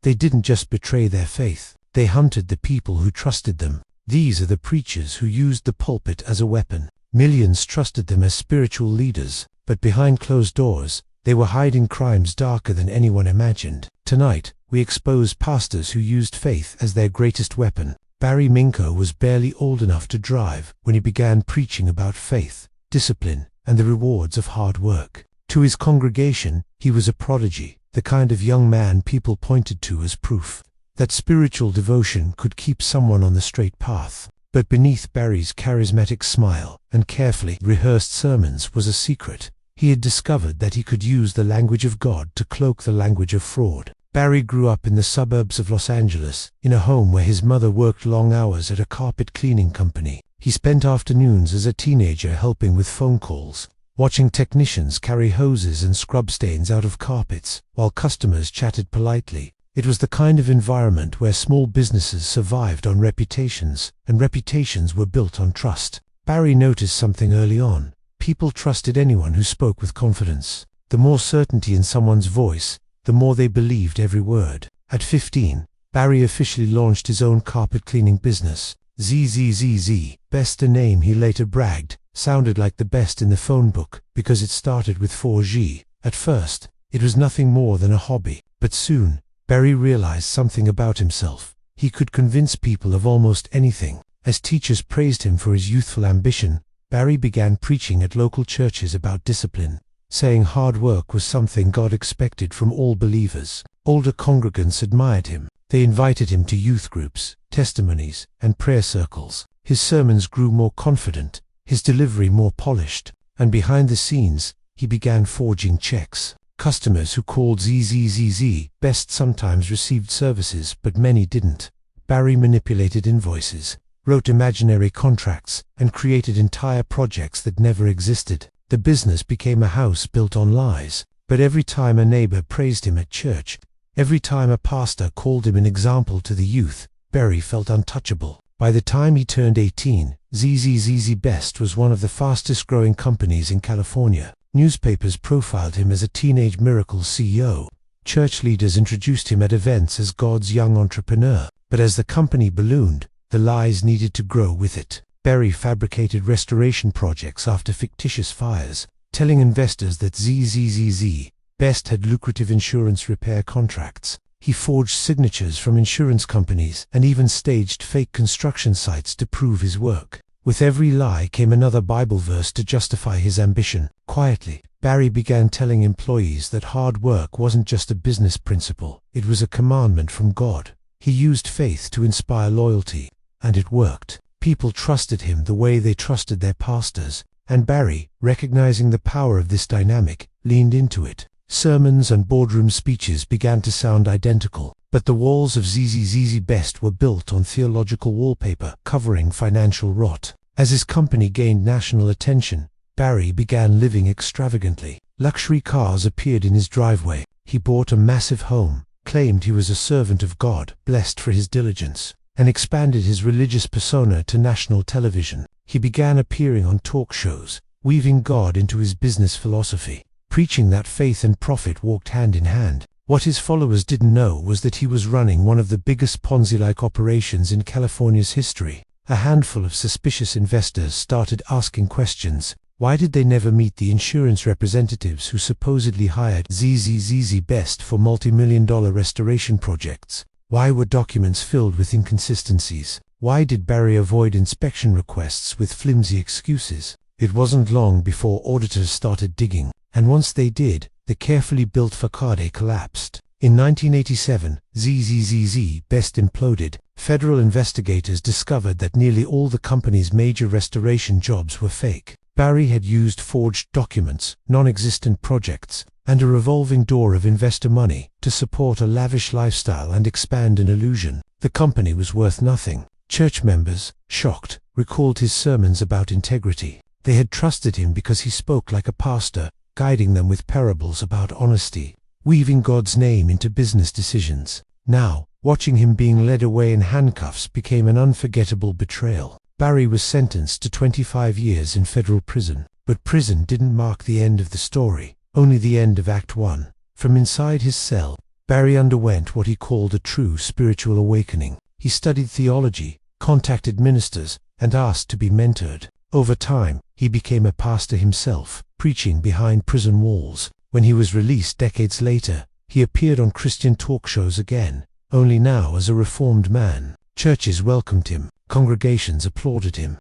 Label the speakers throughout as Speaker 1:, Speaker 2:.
Speaker 1: They didn't just betray their faith, they hunted the people who trusted them. These are the preachers who used the pulpit as a weapon. Millions trusted them as spiritual leaders, but behind closed doors, they were hiding crimes darker than anyone imagined. Tonight, we expose pastors who used faith as their greatest weapon. Minkow was barely old enough to drive when he began preaching about faith, discipline, and the rewards of hard work. To his congregation, he was a prodigy, the kind of young man people pointed to as proof that spiritual devotion could keep someone on the straight path. But beneath Barry's charismatic smile and carefully rehearsed sermons was a secret. He had discovered that he could use the language of God to cloak the language of fraud. Barry grew up in the suburbs of Los Angeles, in a home where his mother worked long hours at a carpet cleaning company. He spent afternoons as a teenager helping with phone calls, watching technicians carry hoses and scrub stains out of carpets, while customers chatted politely. It was the kind of environment where small businesses survived on reputations, and reputations were built on trust. Barry noticed something early on. People trusted anyone who spoke with confidence. The more certainty in someone's voice, the more they believed every word. At 15, Barry officially launched his own carpet cleaning business. ZZZZ, best, a name he later bragged, sounded like the best in the phone book because it started with 4G. At first, it was nothing more than a hobby, but soon, Barry realized something about himself. He could convince people of almost anything. As teachers praised him for his youthful ambition, Barry began preaching at local churches about discipline, saying hard work was something God expected from all believers. Older congregants admired him. They invited him to youth groups, testimonies, and prayer circles. His sermons grew more confident, his delivery more polished, and behind the scenes, he began forging checks. Customers who called ZZZZ best sometimes received services, but many didn't. Barry manipulated invoices, wrote imaginary contracts, and created entire projects that never existed. The business became a house built on lies. But every time a neighbor praised him at church, every time a pastor called him an example to the youth, Barry felt untouchable. By the time he turned 18, ZZZZ Best was one of the fastest growing companies in California. Newspapers profiled him as a teenage miracle CEO. Church leaders introduced him at events as God's young entrepreneur. But as the company ballooned, the lies needed to grow with it. Barry fabricated restoration projects after fictitious fires, telling investors that ZZZZ Best had lucrative insurance repair contracts. He forged signatures from insurance companies and even staged fake construction sites to prove his work. With every lie came another Bible verse to justify his ambition. Quietly, Barry began telling employees that hard work wasn't just a business principle, it was a commandment from God. He used faith to inspire loyalty, and it worked. People trusted him the way they trusted their pastors, and Barry, recognizing the power of this dynamic, leaned into it. Sermons and boardroom speeches began to sound identical, but the walls of ZZZZ Best were built on theological wallpaper covering financial rot. As his company gained national attention, Barry began living extravagantly. Luxury cars appeared in his driveway. He bought a massive home, claimed he was a servant of God, blessed for his diligence, and expanded his religious persona to national television. He began appearing on talk shows, weaving God into his business philosophy, preaching that faith and profit walked hand in hand. What his followers didn't know was that he was running one of the biggest Ponzi-like operations in California's history. A handful of suspicious investors started asking questions. Why did they never meet the insurance representatives who supposedly hired ZZZZ Best for multi-million-dollar restoration projects? Why were documents filled with inconsistencies? Why did Barry avoid inspection requests with flimsy excuses? It wasn't long before auditors started digging, and once they did, the carefully built facade collapsed. In 1987, ZZZZ Best imploded. Federal investigators discovered that nearly all the company's major restoration jobs were fake. Barry had used forged documents, non-existent projects, and a revolving door of investor money to support a lavish lifestyle and expand an illusion. The company was worth nothing. Church members, shocked, recalled his sermons about integrity. They had trusted him because he spoke like a pastor, guiding them with parables about honesty, weaving God's name into business decisions. Now, watching him being led away in handcuffs became an unforgettable betrayal. Barry was sentenced to 25 years in federal prison. But prison didn't mark the end of the story, only the end of Act 1. From inside his cell, Barry underwent what he called a true spiritual awakening. He studied theology, contacted ministers, and asked to be mentored. Over time, he became a pastor himself, preaching behind prison walls. When he was released decades later, he appeared on Christian talk shows again, only now as a reformed man. Churches welcomed him, congregations applauded him.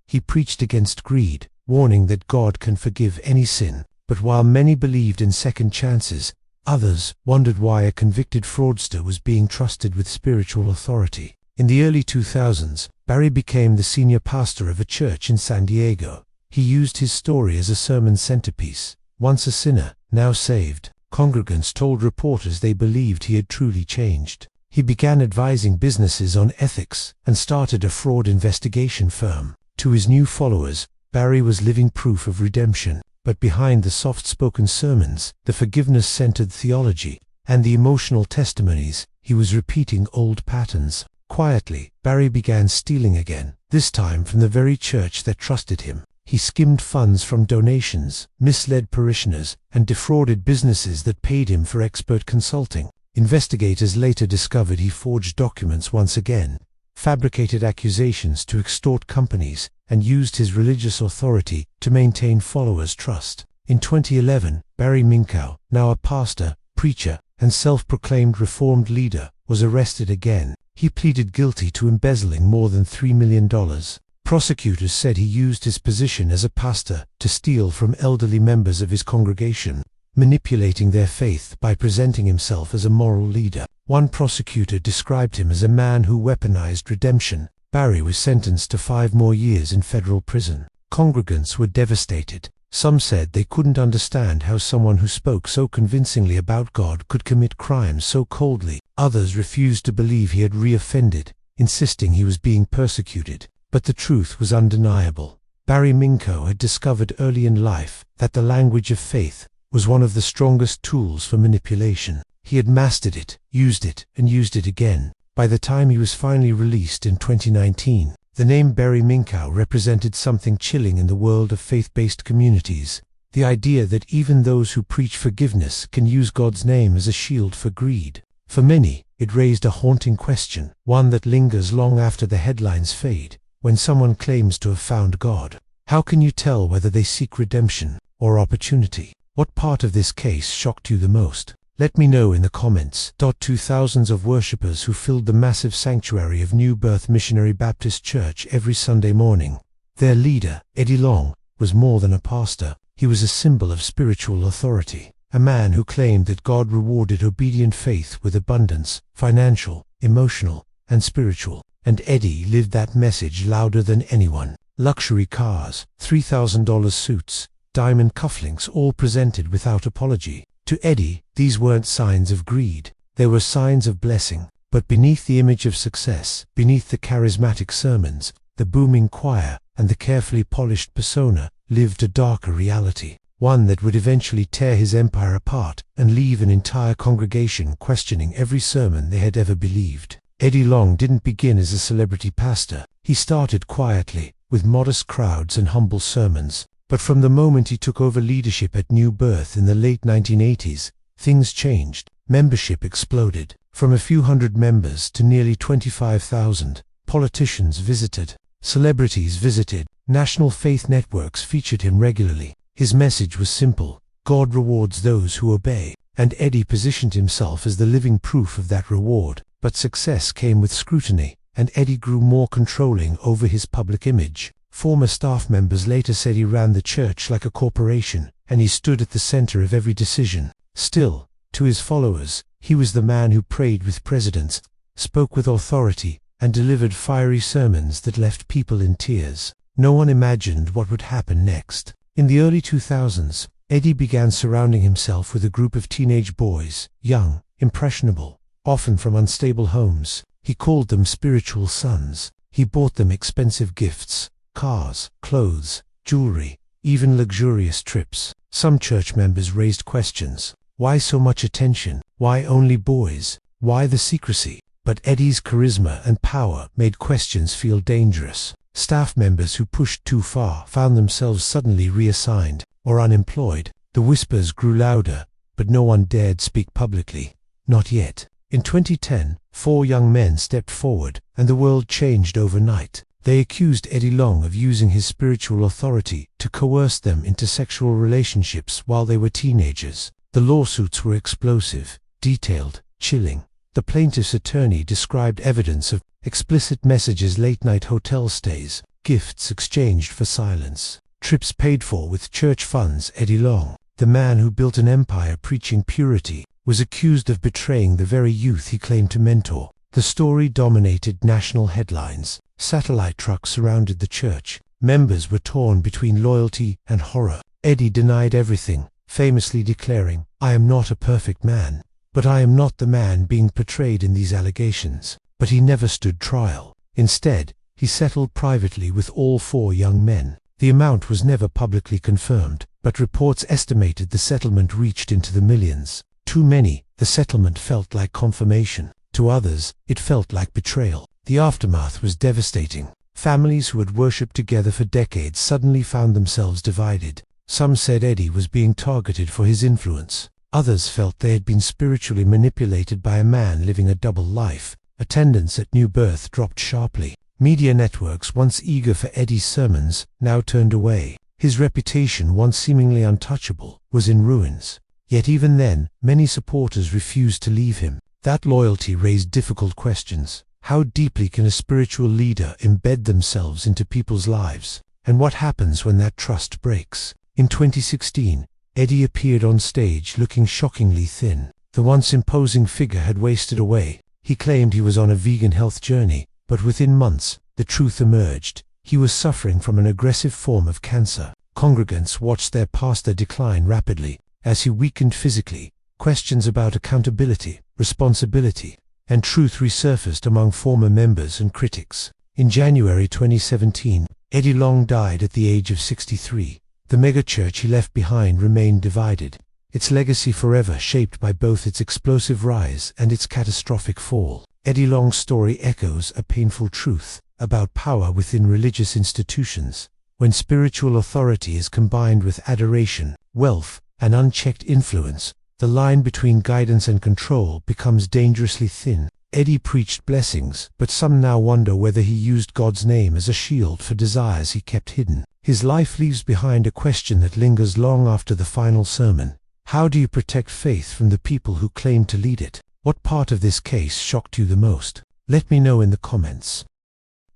Speaker 1: He preached against greed, warning that God can forgive any sin. But while many believed in second chances, others wondered why a convicted fraudster was being trusted with spiritual authority. In the early 2000s, Barry became the senior pastor of a church in San Diego. He used his story as a sermon centerpiece. Once a sinner, now saved, congregants told reporters they believed he had truly changed. He began advising businesses on ethics and started a fraud investigation firm. To his new followers, Barry was living proof of redemption. But behind the soft-spoken sermons, the forgiveness-centered theology, and the emotional testimonies, he was repeating old patterns. Quietly, Barry began stealing again, this time from the very church that trusted him. He skimmed funds from donations, misled parishioners, and defrauded businesses that paid him for expert consulting. Investigators later discovered he forged documents once again, fabricated accusations to extort companies, and used his religious authority to maintain followers' trust. In 2011, Barry Minkow, now a pastor, preacher, and self-proclaimed reformed leader, was arrested again. He pleaded guilty to embezzling more than $3 million. Prosecutors said he used his position as a pastor to steal from elderly members of his congregation, manipulating their faith by presenting himself as a moral leader. One prosecutor described him as a man who weaponized redemption. Barry was sentenced to 5 more years in federal prison. Congregants were devastated. Some said they couldn't understand how someone who spoke so convincingly about God could commit crimes so coldly. Others refused to believe he had reoffended, insisting he was being persecuted. But the truth was undeniable. Barry Minkow had discovered early in life that the language of faith was one of the strongest tools for manipulation. He had mastered it, and used it again. By the time he was finally released in 2019, the name Barry Minkow represented something chilling in the world of faith-based communities. The idea that even those who preach forgiveness can use God's name as a shield for greed. For many, it raised a haunting question, one that lingers long after the headlines fade. When someone claims to have found God, how can you tell whether they seek redemption or opportunity? What part of this case shocked you the most? Let me know in the comments. To thousands of worshippers who filled the massive sanctuary of New Birth Missionary Baptist Church every Sunday morning. Their leader, Eddie Long, was more than a pastor. He was a symbol of spiritual authority, a man who claimed that God rewarded obedient faith with abundance, financial, emotional, and spiritual. And Eddie lived that message louder than anyone. Luxury cars, $3,000 suits, diamond cufflinks, all presented without apology. To Eddie, these weren't signs of greed. They were signs of blessing. But beneath the image of success, beneath the charismatic sermons, the booming choir, and the carefully polished persona, lived a darker reality. One that would eventually tear his empire apart and leave an entire congregation questioning every sermon they had ever believed. Eddie Long didn't begin as a celebrity pastor. He started quietly, with modest crowds and humble sermons. But from the moment he took over leadership at New Birth in the late 1980s, things changed. Membership exploded. From a few hundred members to nearly 25,000, politicians visited, celebrities visited, national faith networks featured him regularly. His message was simple: God rewards those who obey. And Eddie positioned himself as the living proof of that reward. But success came with scrutiny, and Eddie grew more controlling over his public image. Former staff members later said he ran the church like a corporation, and he stood at the center of every decision. Still, to his followers, he was the man who prayed with presidents, spoke with authority, and delivered fiery sermons that left people in tears. No one imagined what would happen next. In the early 2000s, Eddie began surrounding himself with a group of teenage boys, young, impressionable, often from unstable homes. He called them spiritual sons. He bought them expensive gifts, cars, clothes, jewelry, even luxurious trips. Some church members raised questions. Why so much attention? Why only boys? Why the secrecy? But Eddie's charisma and power made questions feel dangerous. Staff members who pushed too far found themselves suddenly reassigned or unemployed. The whispers grew louder, but no one dared speak publicly. Not yet. In 2010, 4 young men stepped forward, and the world changed overnight. They accused Eddie Long of using his spiritual authority to coerce them into sexual relationships while they were teenagers. The lawsuits were explosive, detailed, chilling. The plaintiff's attorney described evidence of explicit messages, late-night hotel stays, gifts exchanged for silence, trips paid for with church funds. Eddie Long, the man who built an empire preaching purity, was accused of betraying the very youth he claimed to mentor. The story dominated national headlines. Satellite trucks surrounded the church. Members were torn between loyalty and horror. Eddie denied everything, famously declaring, "I am not a perfect man, but I am not the man being portrayed in these allegations." But he never stood trial. Instead, he settled privately with all 4 young men. The amount was never publicly confirmed, but reports estimated the settlement reached into the millions. To many, the settlement felt like confirmation. To others, it felt like betrayal. The aftermath was devastating. Families who had worshipped together for decades suddenly found themselves divided. Some said Eddie was being targeted for his influence. Others felt they had been spiritually manipulated by a man living a double life. Attendance at New Birth dropped sharply. Media networks, once eager for Eddie's sermons, now turned away. His reputation, once seemingly untouchable, was in ruins. Yet even then, many supporters refused to leave him. That loyalty raised difficult questions. How deeply can a spiritual leader embed themselves into people's lives? And what happens when that trust breaks? In 2016, Eddie appeared on stage looking shockingly thin. The once imposing figure had wasted away. He claimed he was on a vegan health journey, but within months, the truth emerged. He was suffering from an aggressive form of cancer. Congregants watched their pastor decline rapidly. As he weakened physically, questions about accountability, responsibility, and truth resurfaced among former members and critics. In January 2017, Eddie Long died at the age of 63. The megachurch he left behind remained divided, its legacy forever shaped by both its explosive rise and its catastrophic fall. Eddie Long's story echoes a painful truth about power within religious institutions. When spiritual authority is combined with adoration, wealth, and unchecked influence, the line between guidance and control becomes dangerously thin. Eddie preached blessings, but some now wonder whether he used God's name as a shield for desires he kept hidden. His life leaves behind a question that lingers long after the final sermon. How do you protect faith from the people who claim to lead it? What part of this case shocked you the most? Let me know in the comments.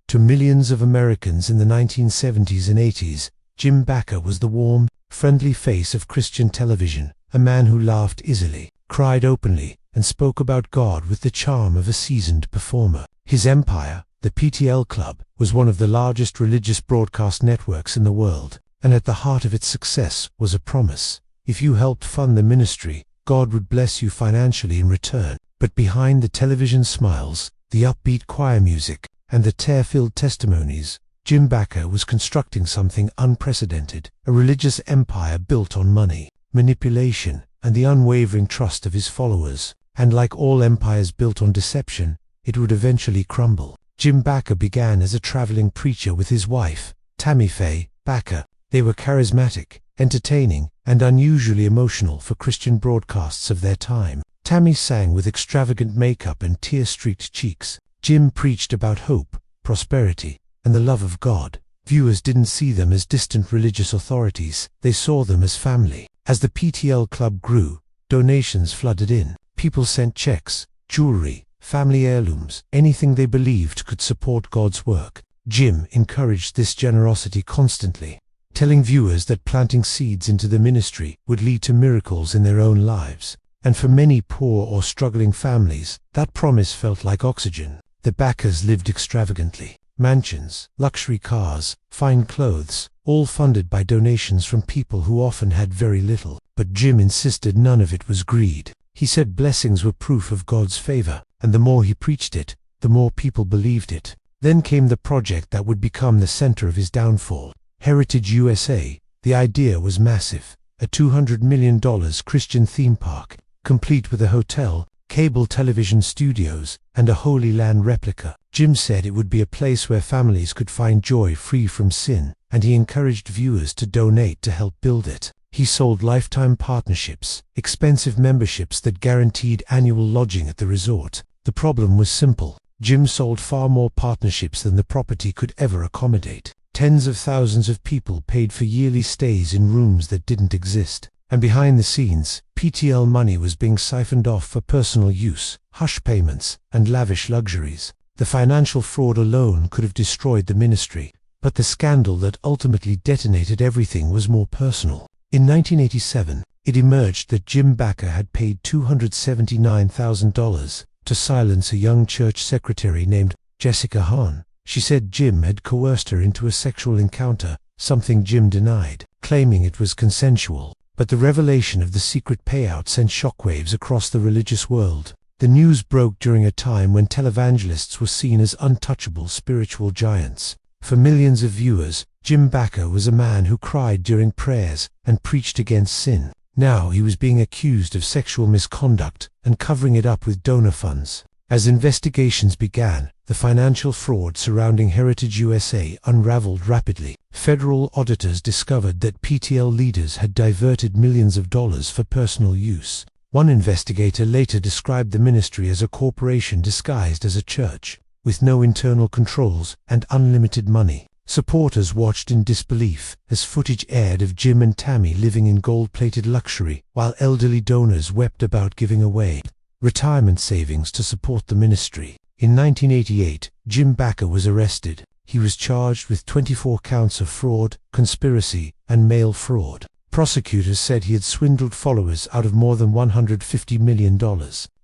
Speaker 1: To millions of Americans in the 1970s and 80s, Jim Bakker was the warm, friendly face of Christian television, a man who laughed easily, cried openly, and spoke about God with the charm of a seasoned performer. His empire, the PTL Club, was one of the largest religious broadcast networks in the world, and at the heart of its success was a promise. If you helped fund the ministry, God would bless you financially in return. But behind the television smiles, the upbeat choir music, and the tear-filled testimonies, Jim Bakker was constructing something unprecedented, a religious empire built on money, manipulation, and the unwavering trust of his followers. And like all empires built on deception, it would eventually crumble. Jim Bakker began as a traveling preacher with his wife, Tammy Faye Bakker. They were charismatic, entertaining, and unusually emotional for Christian broadcasts of their time. Tammy sang with extravagant makeup and tear-streaked cheeks. Jim preached about hope, prosperity, and the love of God. Viewers didn't see them as distant religious authorities, they saw them as family. As the PTL Club grew, donations flooded in. People sent checks, jewelry, family heirlooms, anything they believed could support God's work. Jim encouraged this generosity constantly, telling viewers that planting seeds into the ministry would lead to miracles in their own lives. And for many poor or struggling families, that promise felt like oxygen. The Bakkers lived extravagantly. Mansions, luxury cars, fine clothes, all funded by donations from people who often had very little. But Jim insisted none of it was greed. He said blessings were proof of God's favor, and the more he preached it, the more people believed it. Then came the project that would become the center of his downfall. Heritage USA. The idea was massive. A $200 million Christian theme park, complete with a hotel, cable television studios, and a Holy Land replica. Jim said it would be a place where families could find joy free from sin, and he encouraged viewers to donate to help build it. He sold lifetime partnerships, expensive memberships that guaranteed annual lodging at the resort. The problem was simple. Jim sold far more partnerships than the property could ever accommodate. Tens of thousands of people paid for yearly stays in rooms that didn't exist. And behind the scenes, PTL money was being siphoned off for personal use, hush payments, and lavish luxuries. The financial fraud alone could have destroyed the ministry. But the scandal that ultimately detonated everything was more personal. In 1987, it emerged that Jim Bakker had paid $279,000 to silence a young church secretary named Jessica Hahn. She said Jim had coerced her into a sexual encounter, something Jim denied, claiming it was consensual. But the revelation of the secret payout sent shockwaves across the religious world. The news broke during a time when televangelists were seen as untouchable spiritual giants. For millions of viewers, Jim Bakker was a man who cried during prayers and preached against sin. Now he was being accused of sexual misconduct and covering it up with donor funds. As investigations began, the financial fraud surrounding Heritage USA unraveled rapidly. Federal auditors discovered that PTL leaders had diverted millions of dollars for personal use. One investigator later described the ministry as a corporation disguised as a church, with no internal controls and unlimited money. Supporters watched in disbelief as footage aired of Jim and Tammy living in gold-plated luxury, while elderly donors wept about giving away retirement savings to support the ministry. In 1988, Jim Bakker was arrested. He was charged with 24 counts of fraud, conspiracy, and mail fraud. Prosecutors said he had swindled followers out of more than $150 million.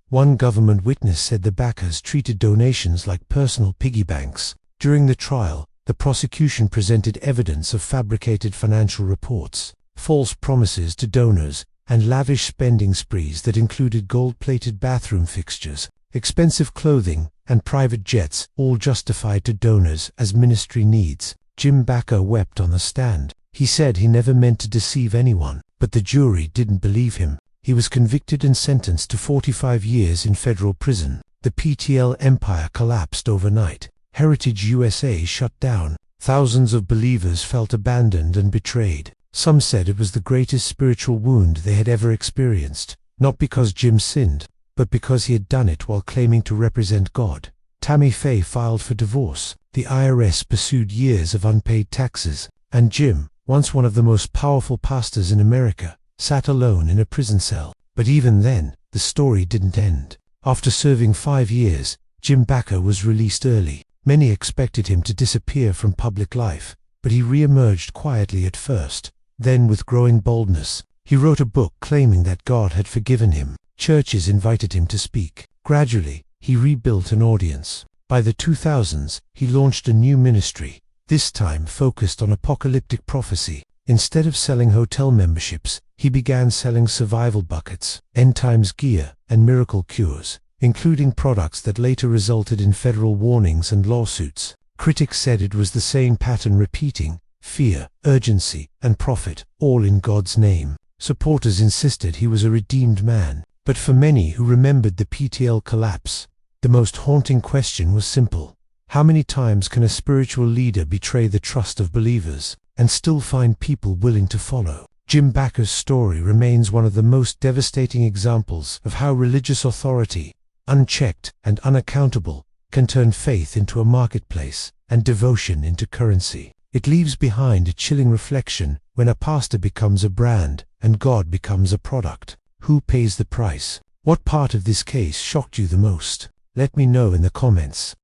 Speaker 1: One government witness said the Bakkers treated donations like personal piggy banks. During the trial, the prosecution presented evidence of fabricated financial reports, false promises to donors, and lavish spending sprees that included gold-plated bathroom fixtures, expensive clothing, and private jets, all justified to donors as ministry needs. Jim Bakker wept on the stand. He said he never meant to deceive anyone, but the jury didn't believe him. He was convicted and sentenced to 45 years in federal prison. The PTL empire collapsed overnight. Heritage USA shut down. Thousands of believers felt abandoned and betrayed. Some said it was the greatest spiritual wound they had ever experienced, not because Jim sinned, but because he had done it while claiming to represent God. Tammy Faye filed for divorce. The IRS pursued years of unpaid taxes, and Jim, once one of the most powerful pastors in America, sat alone in a prison cell. But even then, the story didn't end. After serving 5 years, Jim Bakker was released early. Many expected him to disappear from public life, but he re-emerged quietly at first. Then, with growing boldness, he wrote a book claiming that God had forgiven him. Churches invited him to speak. Gradually, he rebuilt an audience. By the 2000s, he launched a new ministry, this time focused on apocalyptic prophecy. Instead of selling hotel memberships, he began selling survival buckets, end-times gear, and miracle cures, including products that later resulted in federal warnings and lawsuits. Critics said it was the same pattern repeating: fear, urgency, and profit, all in God's name. Supporters insisted he was a redeemed man. But for many who remembered the PTL collapse, the most haunting question was simple: how many times can a spiritual leader betray the trust of believers and still find people willing to follow? Jim Bakker's story remains one of the most devastating examples of how religious authority, unchecked and unaccountable, can turn faith into a marketplace and devotion into currency. It leaves behind a chilling reflection: when a pastor becomes a brand and God becomes a product, who pays the price? What part of this case shocked you the most? Let me know in the comments.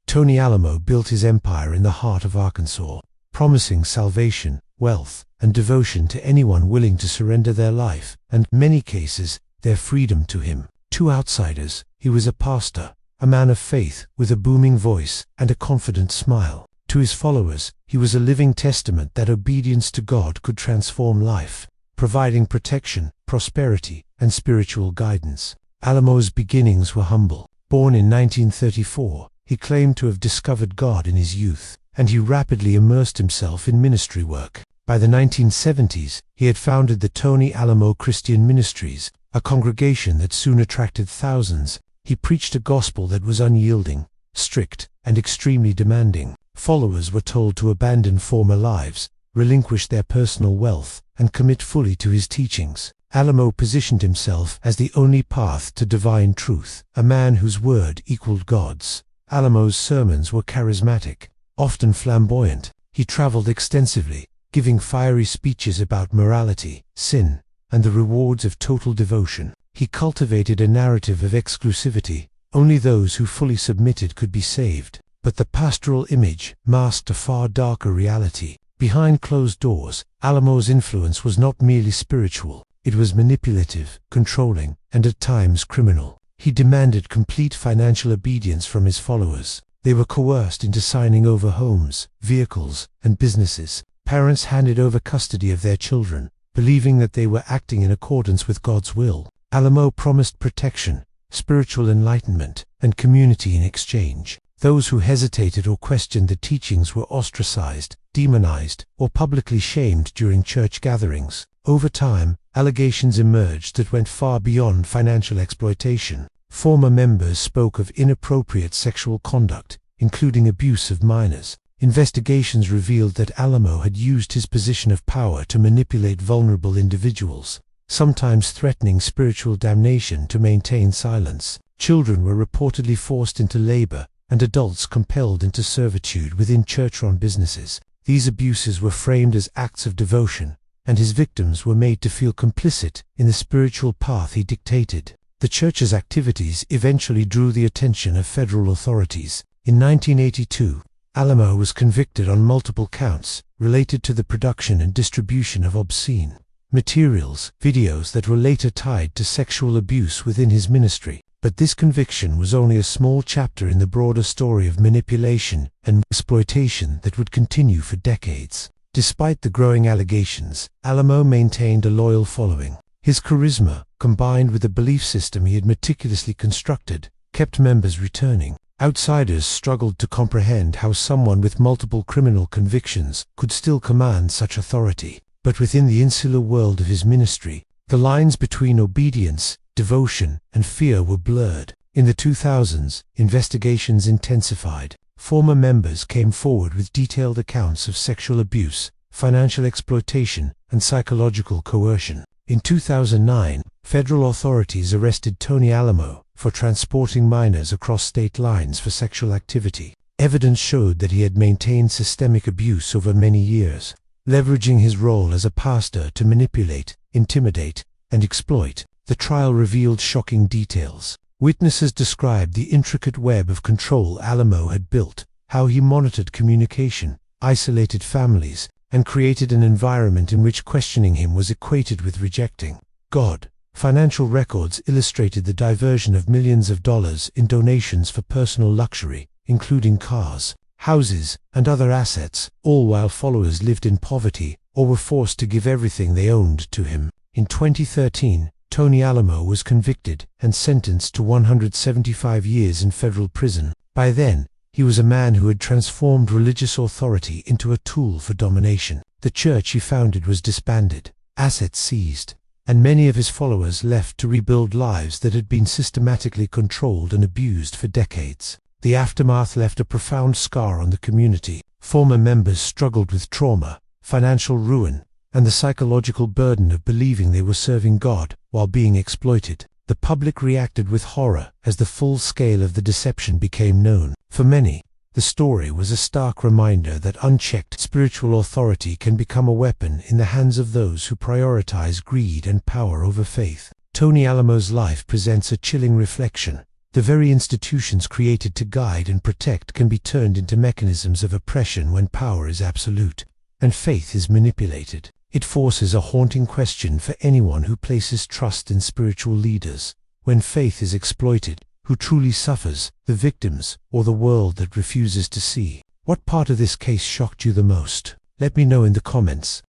Speaker 1: Tony Alamo built his empire in the heart of Arkansas, promising salvation, wealth, and devotion to anyone willing to surrender their life, and, in many cases, their freedom to him. To outsiders, he was a pastor, a man of faith with a booming voice and a confident smile. To his followers, he was a living testament that obedience to God could transform life, providing protection, prosperity, and spiritual guidance. Alamo's beginnings were humble. Born in 1934, he claimed to have discovered God in his youth, and he rapidly immersed himself in ministry work. By the 1970s, he had founded the Tony Alamo Christian Ministries, a congregation that soon attracted thousands. He preached a gospel that was unyielding, strict, and extremely demanding. Followers were told to abandon former lives, relinquish their personal wealth, and commit fully to his teachings. Alamo positioned himself as the only path to divine truth, a man whose word equaled God's. Alamo's sermons were charismatic, often flamboyant. He traveled extensively, giving fiery speeches about morality, sin, and the rewards of total devotion. He cultivated a narrative of exclusivity. Only those who fully submitted could be saved. But the pastoral image masked a far darker reality. Behind closed doors, Alamo's influence was not merely spiritual. It was manipulative, controlling, and at times criminal. He demanded complete financial obedience from his followers. They were coerced into signing over homes, vehicles, and businesses. Parents handed over custody of their children, believing that they were acting in accordance with God's will. Alamo promised protection, spiritual enlightenment, and community in exchange. Those who hesitated or questioned the teachings were ostracized, demonized, or publicly shamed during church gatherings. Over time, allegations emerged that went far beyond financial exploitation. Former members spoke of inappropriate sexual conduct, including abuse of minors. Investigations revealed that Alamo had used his position of power to manipulate vulnerable individuals, sometimes threatening spiritual damnation to maintain silence. Children were reportedly forced into labor, and adults compelled into servitude within church-run businesses. These abuses were framed as acts of devotion, and his victims were made to feel complicit in the spiritual path he dictated. The church's activities eventually drew the attention of federal authorities. In 1982, Alamo was convicted on multiple counts related to the production and distribution of obscene materials, videos that were later tied to sexual abuse within his ministry. But this conviction was only a small chapter in the broader story of manipulation and exploitation that would continue for decades. Despite the growing allegations, Alamo maintained a loyal following. His charisma, combined with the belief system he had meticulously constructed, kept members returning. Outsiders struggled to comprehend how someone with multiple criminal convictions could still command such authority. But within the insular world of his ministry, the lines between obedience, devotion, and fear were blurred. In the 2000s, investigations intensified. Former members came forward with detailed accounts of sexual abuse, financial exploitation, and psychological coercion. In 2009, federal authorities arrested Tony Alamo for transporting minors across state lines for sexual activity. Evidence showed that he had maintained systemic abuse over many years, leveraging his role as a pastor to manipulate, intimidate, and exploit. The trial revealed shocking details. Witnesses described the intricate web of control Alamo had built, how he monitored communication, isolated families, and created an environment in which questioning him was equated with rejecting God. Financial records illustrated the diversion of millions of dollars in donations for personal luxury, including cars, houses, and other assets, all while followers lived in poverty or were forced to give everything they owned to him. In 2013, Tony Alamo was convicted and sentenced to 175 years in federal prison. By then, he was a man who had transformed religious authority into a tool for domination. The church he founded was disbanded, assets seized, and many of his followers left to rebuild lives that had been systematically controlled and abused for decades. The aftermath left a profound scar on the community. Former members struggled with trauma, financial ruin, and the psychological burden of believing they were serving God while being exploited. The public reacted with horror as the full scale of the deception became known. For many, the story was a stark reminder that unchecked spiritual authority can become a weapon in the hands of those who prioritize greed and power over faith. Tony Alamo's life presents a chilling reflection. The very institutions created to guide and protect can be turned into mechanisms of oppression when power is absolute and faith is manipulated. It forces a haunting question for anyone who places trust in spiritual leaders. When faith is exploited, who truly suffers, the victims or the world that refuses to see? What part of this case shocked you the most? Let me know in the comments.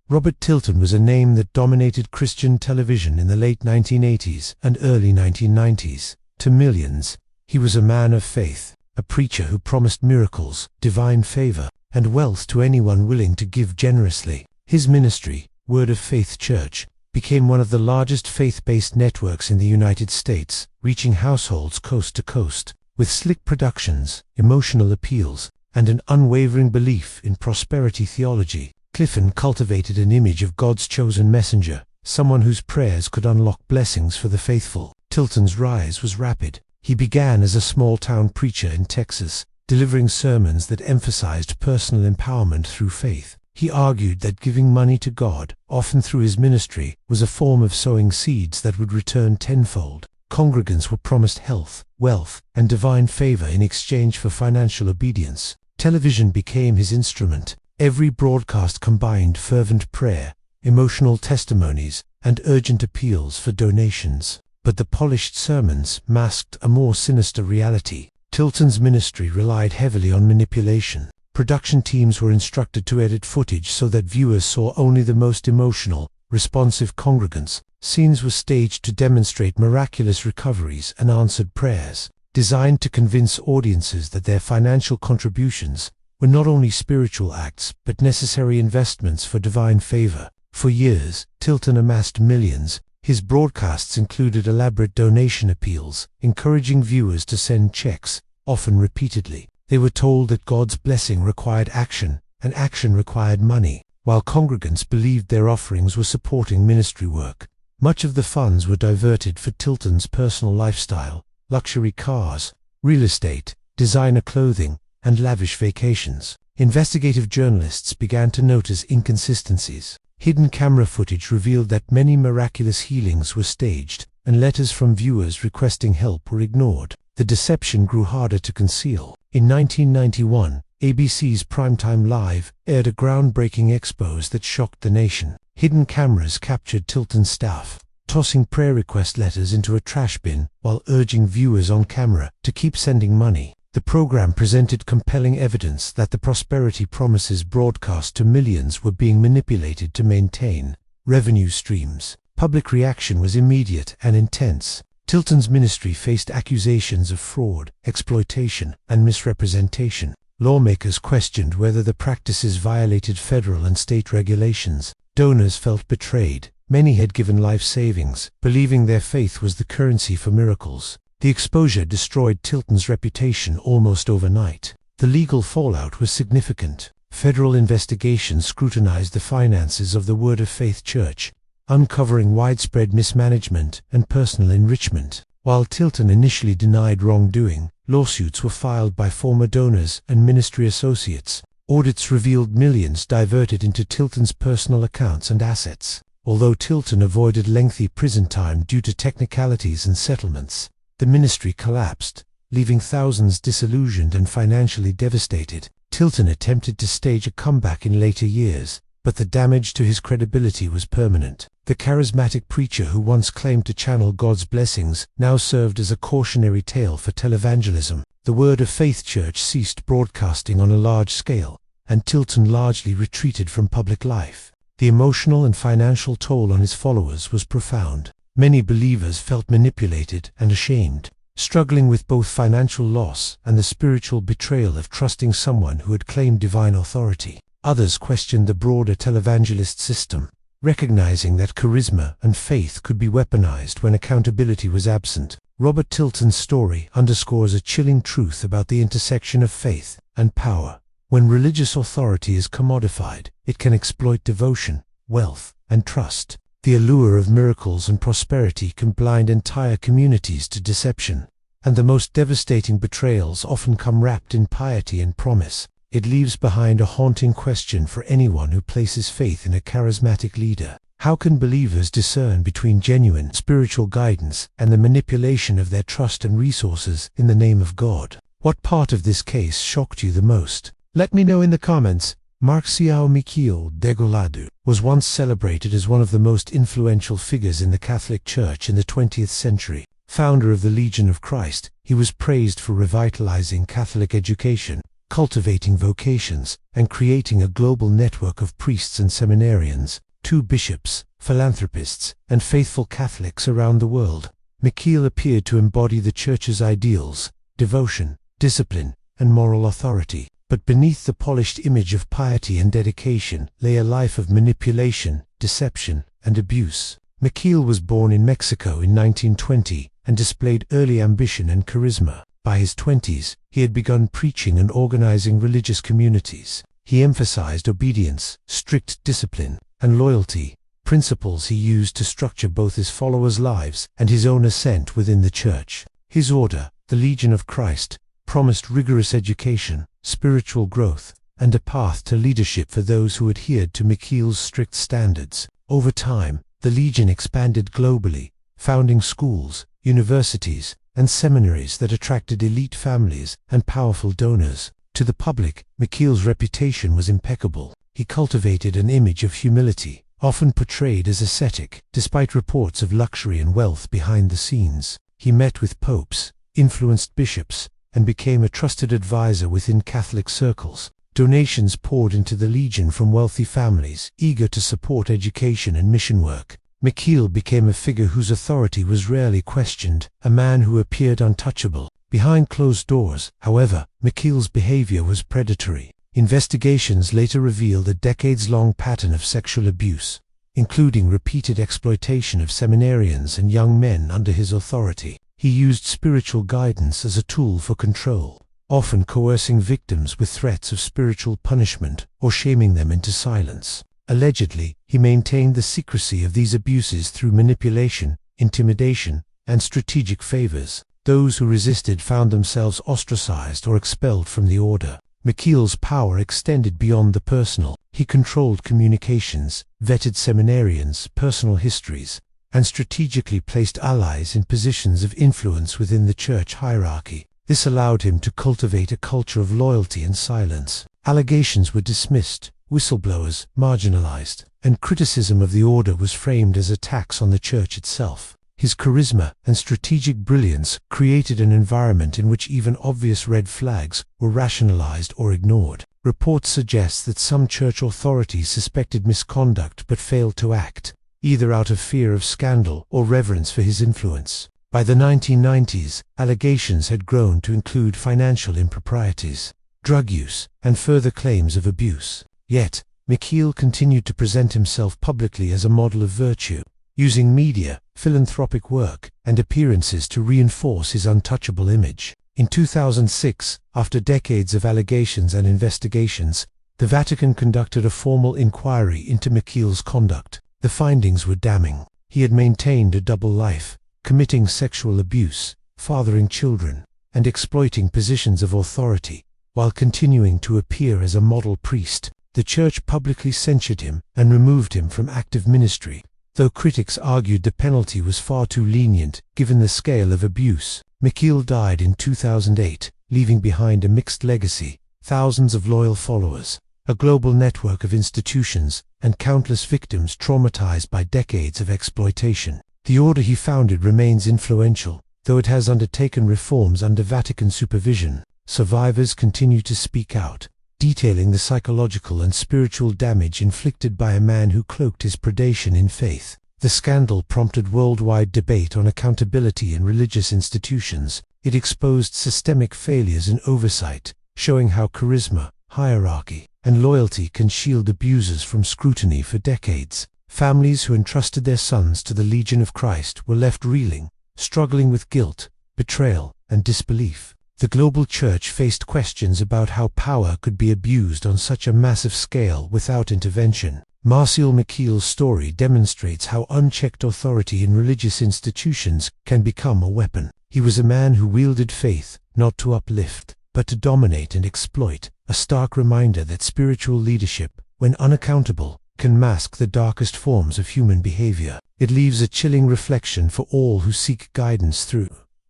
Speaker 1: Robert Tilton was a name that dominated Christian television in the late 1980s and early 1990s. To millions, he was a man of faith, a preacher who promised miracles, divine favor, and wealth to anyone willing to give generously. His ministry, Word of Faith Church, became one of the largest faith-based networks in the United States, reaching households coast to coast. With slick productions, emotional appeals, and an unwavering belief in prosperity theology, Clifton cultivated an image of God's chosen messenger, someone whose prayers could unlock blessings for the faithful. Tilton's rise was rapid. He began as a small-town preacher in Texas, delivering sermons that emphasized personal empowerment through faith. He argued that giving money to God, often through his ministry, was a form of sowing seeds that would return tenfold. Congregants were promised health, wealth, and divine favor in exchange for financial obedience. Television became his instrument. Every broadcast combined fervent prayer, emotional testimonies, and urgent appeals for donations. But the polished sermons masked a more sinister reality. Tilton's ministry relied heavily on manipulation. Production teams were instructed to edit footage so that viewers saw only the most emotional, responsive congregants. Scenes were staged to demonstrate miraculous recoveries and answered prayers, designed to convince audiences that their financial contributions were not only spiritual acts but necessary investments for divine favor. For years, Tilton amassed millions. His broadcasts included elaborate donation appeals, encouraging viewers to send checks, often repeatedly. They were told that God's blessing required action, and action required money, while congregants believed their offerings were supporting ministry work. Much of the funds were diverted for Tilton's personal lifestyle: luxury cars, real estate, designer clothing, and lavish vacations. Investigative journalists began to notice inconsistencies. Hidden camera footage revealed that many miraculous healings were staged, and letters from viewers requesting help were ignored. The deception grew harder to conceal. In 1991, ABC's Primetime Live aired a groundbreaking expose that shocked the nation. Hidden cameras captured Tilton's staff, tossing prayer request letters into a trash bin while urging viewers on camera to keep sending money. The program presented compelling evidence that the prosperity promises broadcast to millions were being manipulated to maintain revenue streams. Public reaction was immediate and intense. Tilton's ministry faced accusations of fraud, exploitation, and misrepresentation. Lawmakers questioned whether the practices violated federal and state regulations. Donors felt betrayed. Many had given life savings, believing their faith was the currency for miracles. The exposure destroyed Tilton's reputation almost overnight. The legal fallout was significant. Federal investigations scrutinized the finances of the Word of Faith Church, uncovering widespread mismanagement and personal enrichment. While Tilton initially denied wrongdoing, lawsuits were filed by former donors and ministry associates. Audits revealed millions diverted into Tilton's personal accounts and assets. Although Tilton avoided lengthy prison time due to technicalities and settlements, the ministry collapsed, leaving thousands disillusioned and financially devastated. Tilton attempted to stage a comeback in later years, but the damage to his credibility was permanent. The charismatic preacher who once claimed to channel God's blessings now served as a cautionary tale for televangelism. The Word of Faith Church ceased broadcasting on a large scale, and Tilton largely retreated from public life. The emotional and financial toll on his followers was profound. Many believers felt manipulated and ashamed, struggling with both financial loss and the spiritual betrayal of trusting someone who had claimed divine authority. Others questioned the broader televangelist system, recognizing that charisma and faith could be weaponized when accountability was absent. Robert Tilton's story underscores a chilling truth about the intersection of faith and power. When religious authority is commodified, it can exploit devotion, wealth, and trust. The allure of miracles and prosperity can blind entire communities to deception, and the most devastating betrayals often come wrapped in piety and promise. It leaves behind a haunting question for anyone who places faith in a charismatic leader. How can believers discern between genuine spiritual guidance and the manipulation of their trust and resources in the name of God? What part of this case shocked you the most? Let me know in the comments. Marcial Degolado was once celebrated as one of the most influential figures in the Catholic Church in the 20th century. Founder of the Legion of Christ, he was praised for revitalizing Catholic education, cultivating vocations, and creating a global network of priests and seminarians, 2 bishops, philanthropists, and faithful Catholics around the world. Maciel appeared to embody the Church's ideals: devotion, discipline, and moral authority. But beneath the polished image of piety and dedication lay a life of manipulation, deception, and abuse. Maciel was born in Mexico in 1920 and displayed early ambition and charisma. By his 20s, he had begun preaching and organizing religious communities. He emphasized obedience, strict discipline, and loyalty, principles he used to structure both his followers' lives and his own ascent within the church. His order, the Legion of Christ, promised rigorous education, spiritual growth, and a path to leadership for those who adhered to Maciel's strict standards. Over time, the Legion expanded globally, founding schools, universities, and seminaries that attracted elite families and powerful donors. To the public, Maciel's reputation was impeccable. He cultivated an image of humility, often portrayed as ascetic, despite reports of luxury and wealth behind the scenes. He met with popes, influenced bishops, and became a trusted advisor within Catholic circles. Donations poured into the Legion from wealthy families, eager to support education and mission work. Maciel became a figure whose authority was rarely questioned, a man who appeared untouchable. Behind closed doors, however, Maciel's behavior was predatory. Investigations later revealed a decades-long pattern of sexual abuse, including repeated exploitation of seminarians and young men under his authority. He used spiritual guidance as a tool for control, often coercing victims with threats of spiritual punishment or shaming them into silence. Allegedly, he maintained the secrecy of these abuses through manipulation, intimidation, and strategic favors. Those who resisted found themselves ostracized or expelled from the order. Maciel's power extended beyond the personal. He controlled communications, vetted seminarians' personal histories, and strategically placed allies in positions of influence within the church hierarchy. This allowed him to cultivate a culture of loyalty and silence. Allegations were dismissed, whistleblowers marginalized, and criticism of the order was framed as attacks on the church itself. His charisma and strategic brilliance created an environment in which even obvious red flags were rationalized or ignored. Reports suggest that some church authorities suspected misconduct but failed to act, either out of fear of scandal or reverence for his influence. By the 1990s, allegations had grown to include financial improprieties, drug use, and further claims of abuse. Yet, Maciel continued to present himself publicly as a model of virtue, using media, philanthropic work, and appearances to reinforce his untouchable image. In 2006, after decades of allegations and investigations, the Vatican conducted a formal inquiry into Maciel's conduct. The findings were damning. He had maintained a double life, committing sexual abuse, fathering children, and exploiting positions of authority, while continuing to appear as a model priest. The church publicly censured him and removed him from active ministry, though critics argued the penalty was far too lenient given the scale of abuse. Maciel died in 2008, leaving behind a mixed legacy, thousands of loyal followers, a global network of institutions, and countless victims traumatized by decades of exploitation. The order he founded remains influential, though it has undertaken reforms under Vatican supervision. Survivors continue to speak out, detailing the psychological and spiritual damage inflicted by a man who cloaked his predation in faith. The scandal prompted worldwide debate on accountability in religious institutions. It exposed systemic failures in oversight, showing how charisma, hierarchy, and loyalty can shield abusers from scrutiny for decades. Families who entrusted their sons to the Legion of Christ were left reeling, struggling with guilt, betrayal, and disbelief. The global church faced questions about how power could be abused on such a massive scale without intervention. Maciel's story demonstrates how unchecked authority in religious institutions can become a weapon. He was a man who wielded faith, not to uplift, but to dominate and exploit, a stark reminder that spiritual leadership, when unaccountable, can mask the darkest forms of human behavior. It leaves a chilling reflection for all who seek guidance through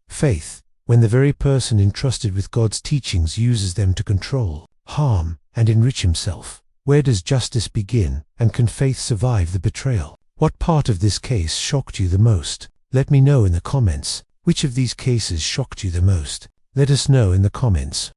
Speaker 1: faith, when the very person entrusted with God's teachings uses them to control, harm, and enrich himself. Where does justice begin, and can faith survive the betrayal? What part of this case shocked you the most? Let me know in the comments. Which of these cases shocked you the most? Let us know in the comments.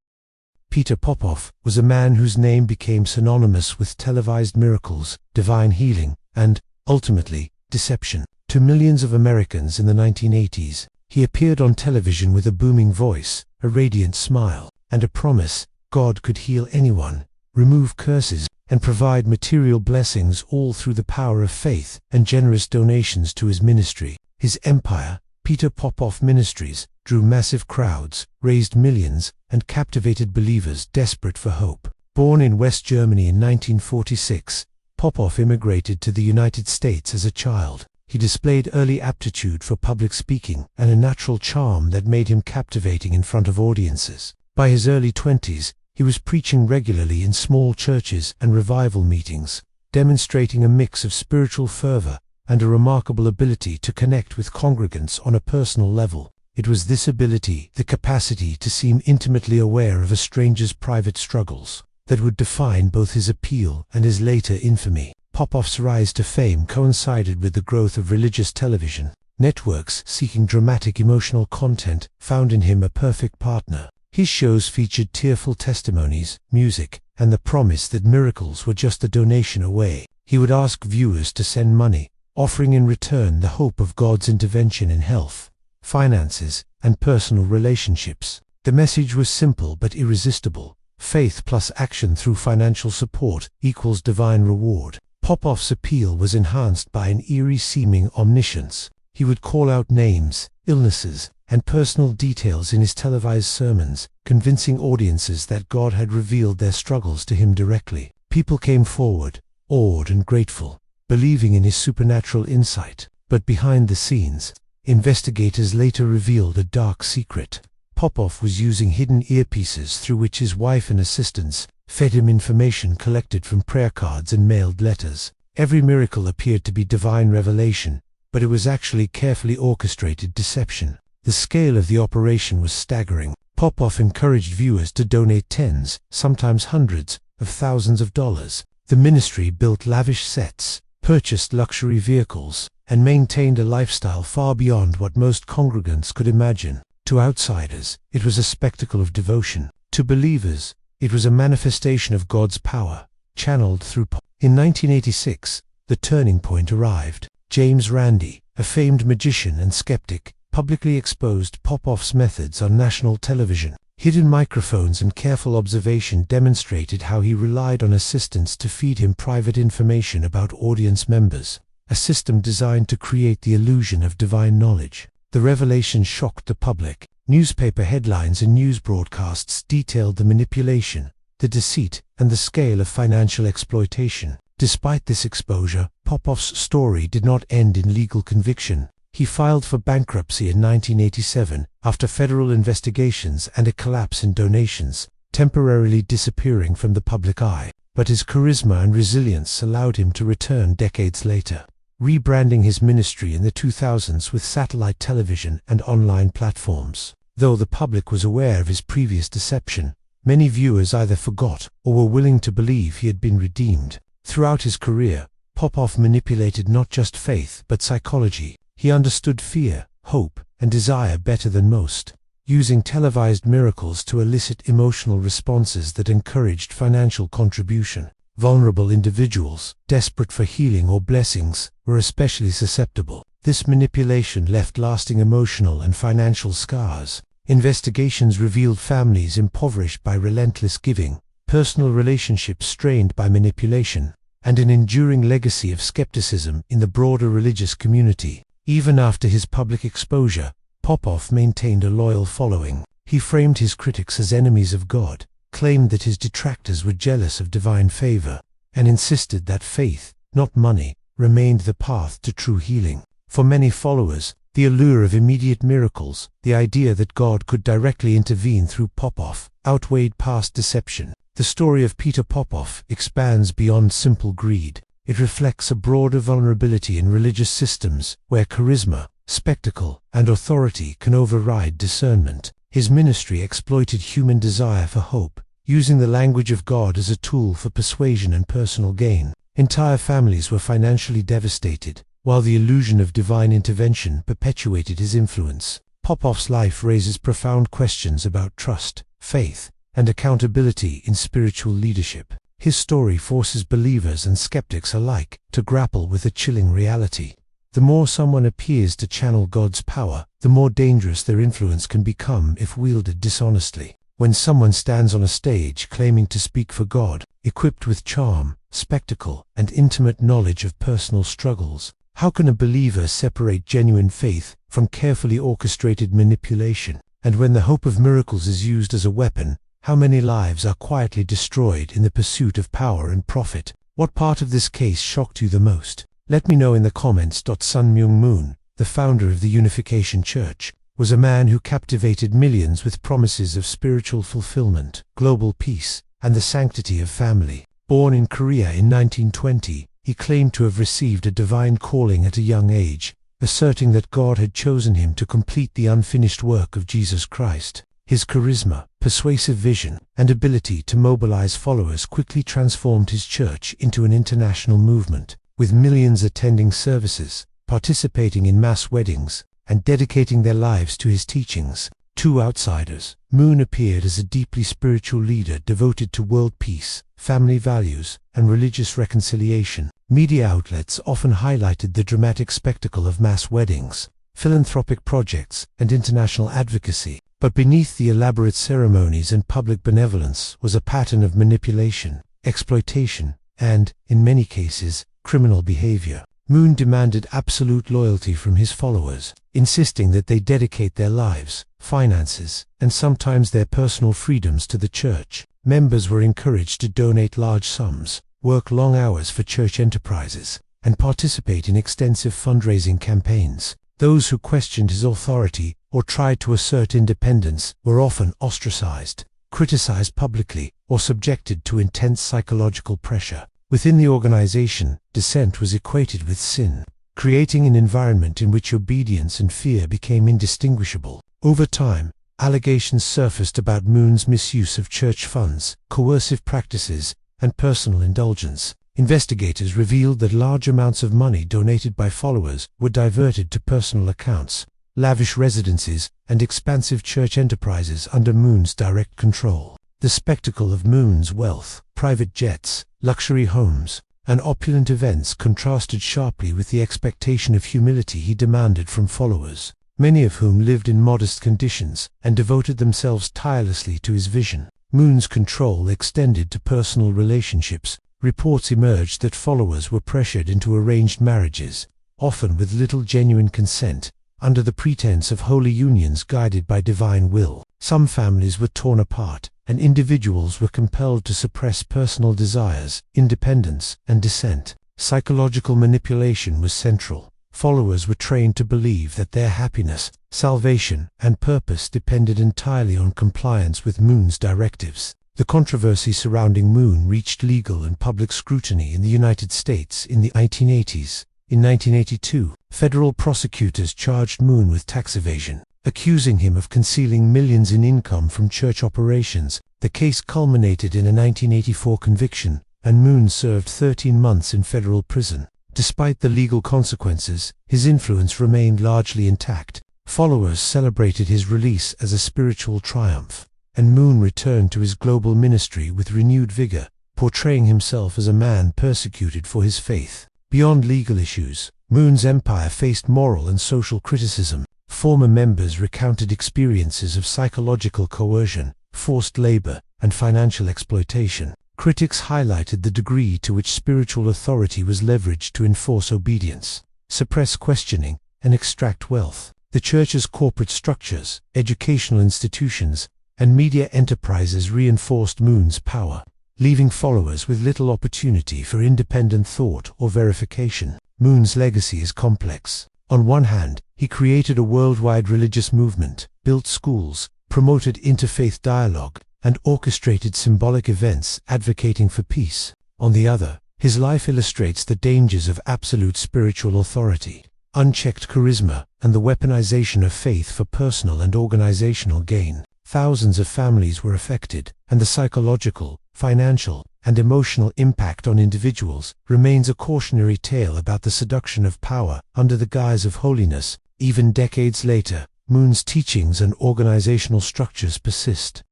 Speaker 1: Peter Popoff was a man whose name became synonymous with televised miracles, divine healing, and, ultimately, deception. To millions of Americans in the 1980s, he appeared on television with a booming voice, a radiant smile, and a promise: God could heal anyone, remove curses, and provide material blessings, all through the power of faith and generous donations to his ministry. His empire, Peter Popoff Ministries, drew massive crowds, raised millions, and captivated believers desperate for hope. Born in West Germany in 1946, Popov immigrated to the United States as a child. He displayed early aptitude for public speaking and a natural charm that made him captivating in front of audiences. By his early 20s, he was preaching regularly in small churches and revival meetings, demonstrating a mix of spiritual fervor and a remarkable ability to connect with congregants on a personal level. It was this ability, the capacity to seem intimately aware of a stranger's private struggles, that would define both his appeal and his later infamy. Popov's rise to fame coincided with the growth of religious television. Networks seeking dramatic emotional content found in him a perfect partner. His shows featured tearful testimonies, music, and the promise that miracles were just a donation away. He would ask viewers to send money, offering in return the hope of God's intervention in health, finances, and personal relationships. The message was simple but irresistible. Faith plus action through financial support equals divine reward. Popov's appeal was enhanced by an eerie seeming omniscience. He would call out names, illnesses, and personal details in his televised sermons, convincing audiences that God had revealed their struggles to him directly. People came forward, awed and grateful, believing in his supernatural insight. But behind the scenes, investigators later revealed a dark secret. Popov was using hidden earpieces through which his wife and assistants fed him information collected from prayer cards and mailed letters. Every miracle appeared to be divine revelation, but it was actually carefully orchestrated deception. The scale of the operation was staggering. Popov encouraged viewers to donate tens, sometimes hundreds, of thousands of dollars. The ministry built lavish sets, purchased luxury vehicles, and maintained a lifestyle far beyond what most congregants could imagine. To outsiders, it was a spectacle of devotion. To believers, it was a manifestation of God's power, channeled through In 1986, the turning point arrived. James Randi, a famed magician and skeptic, publicly exposed Popov's methods on national television. Hidden microphones and careful observation demonstrated how he relied on assistants to feed him private information about audience members, a system designed to create the illusion of divine knowledge. The revelation shocked the public. Newspaper headlines and news broadcasts detailed the manipulation, the deceit, and the scale of financial exploitation. Despite this exposure, Popov's story did not end in legal conviction. He filed for bankruptcy in 1987 after federal investigations and a collapse in donations, temporarily disappearing from the public eye. But his charisma and resilience allowed him to return decades later, rebranding his ministry in the 2000s with satellite television and online platforms. Though the public was aware of his previous deception, many viewers either forgot or were willing to believe he had been redeemed. Throughout his career, Popov manipulated not just faith but psychology. He understood fear, hope, and desire better than most, using televised miracles to elicit emotional responses that encouraged financial contribution. Vulnerable individuals, desperate for healing or blessings, were especially susceptible. This manipulation left lasting emotional and financial scars. Investigations revealed families impoverished by relentless giving, personal relationships strained by manipulation, and an enduring legacy of skepticism in the broader religious community. Even after his public exposure, Popov maintained a loyal following. He framed his critics as enemies of God, claimed that his detractors were jealous of divine favor, and insisted that faith, not money, remained the path to true healing. For many followers, the allure of immediate miracles, the idea that God could directly intervene through Popov, outweighed past deception. The story of Peter Popov expands beyond simple greed. It reflects a broader vulnerability in religious systems where charisma, spectacle, and authority can override discernment. His ministry exploited human desire for hope, using the language of God as a tool for persuasion and personal gain. Entire families were financially devastated, while the illusion of divine intervention perpetuated his influence. Popov's life raises profound questions about trust, faith, and accountability in spiritual leadership. His story forces believers and skeptics alike to grapple with a chilling reality. The more someone appears to channel God's power, the more dangerous their influence can become if wielded dishonestly. When someone stands on a stage claiming to speak for God, equipped with charm, spectacle, and intimate knowledge of personal struggles, how can a believer separate genuine faith from carefully orchestrated manipulation? And when the hope of miracles is used as a weapon, How many lives are quietly destroyed in the pursuit of power and profit? What part of this case shocked you the most? Let me know in the comments. Myung Moon, the founder of the Unification Church, was a man who captivated millions with promises of spiritual fulfillment, global peace, and the sanctity of family. Born in Korea in 1920, he claimed to have received a divine calling at a young age, asserting that God had chosen him to complete the unfinished work of Jesus Christ. His charisma, persuasive vision, and ability to mobilize followers quickly transformed his church into an international movement, with millions attending services, participating in mass weddings, and dedicating their lives to his teachings. To outsiders, Moon appeared as a deeply spiritual leader devoted to world peace, family values, and religious reconciliation. Media outlets often highlighted the dramatic spectacle of mass weddings, philanthropic projects, and international advocacy. But beneath the elaborate ceremonies and public benevolence was a pattern of manipulation, exploitation, and, in many cases, criminal behavior. Moon demanded absolute loyalty from his followers, insisting that they dedicate their lives, finances, and sometimes their personal freedoms to the church. Members were encouraged to donate large sums, work long hours for church enterprises, and participate in extensive fundraising campaigns. Those who questioned his authority or tried to assert independence were often ostracized, criticized publicly, or subjected to intense psychological pressure. Within the organization, dissent was equated with sin, creating an environment in which obedience and fear became indistinguishable. Over time, allegations surfaced about Moon's misuse of church funds, coercive practices, and personal indulgence. Investigators revealed that large amounts of money donated by followers were diverted to personal accounts, lavish residences, and expansive church enterprises under Moon's direct control. The spectacle of Moon's wealth, private jets, luxury homes, and opulent events contrasted sharply with the expectation of humility he demanded from followers, many of whom lived in modest conditions and devoted themselves tirelessly to his vision. Moon's control extended to personal relationships. Reports emerged that followers were pressured into arranged marriages, often with little genuine consent, under the pretense of holy unions guided by divine will. Some families were torn apart, and individuals were compelled to suppress personal desires, independence, and dissent. Psychological manipulation was central. Followers were trained to believe that their happiness, salvation, and purpose depended entirely on compliance with Moon's directives. The controversy surrounding Moon reached legal and public scrutiny in the United States in the 1980s. In 1982, federal prosecutors charged Moon with tax evasion, accusing him of concealing millions in income from church operations. The case culminated in a 1984 conviction, and Moon served 13 months in federal prison. Despite the legal consequences, his influence remained largely intact. Followers celebrated his release as a spiritual triumph, and Moon returned to his global ministry with renewed vigor, portraying himself as a man persecuted for his faith. Beyond legal issues, Moon's empire faced moral and social criticism. Former members recounted experiences of psychological coercion, forced labor, and financial exploitation. Critics highlighted the degree to which spiritual authority was leveraged to enforce obedience, suppress questioning, and extract wealth. The church's corporate structures, educational institutions, and media enterprises reinforced Moon's power, leaving followers with little opportunity for independent thought or verification. Moon's legacy is complex. On one hand, he created a worldwide religious movement, built schools, promoted interfaith dialogue, and orchestrated symbolic events advocating for peace. On the other, his life illustrates the dangers of absolute spiritual authority, unchecked charisma, and the weaponization of faith for personal and organizational gain. Thousands of families were affected, and the psychological, financial, and emotional impact on individuals remains a cautionary tale about the seduction of power under the guise of holiness. Even decades later, Moon's teachings and organizational structures persist,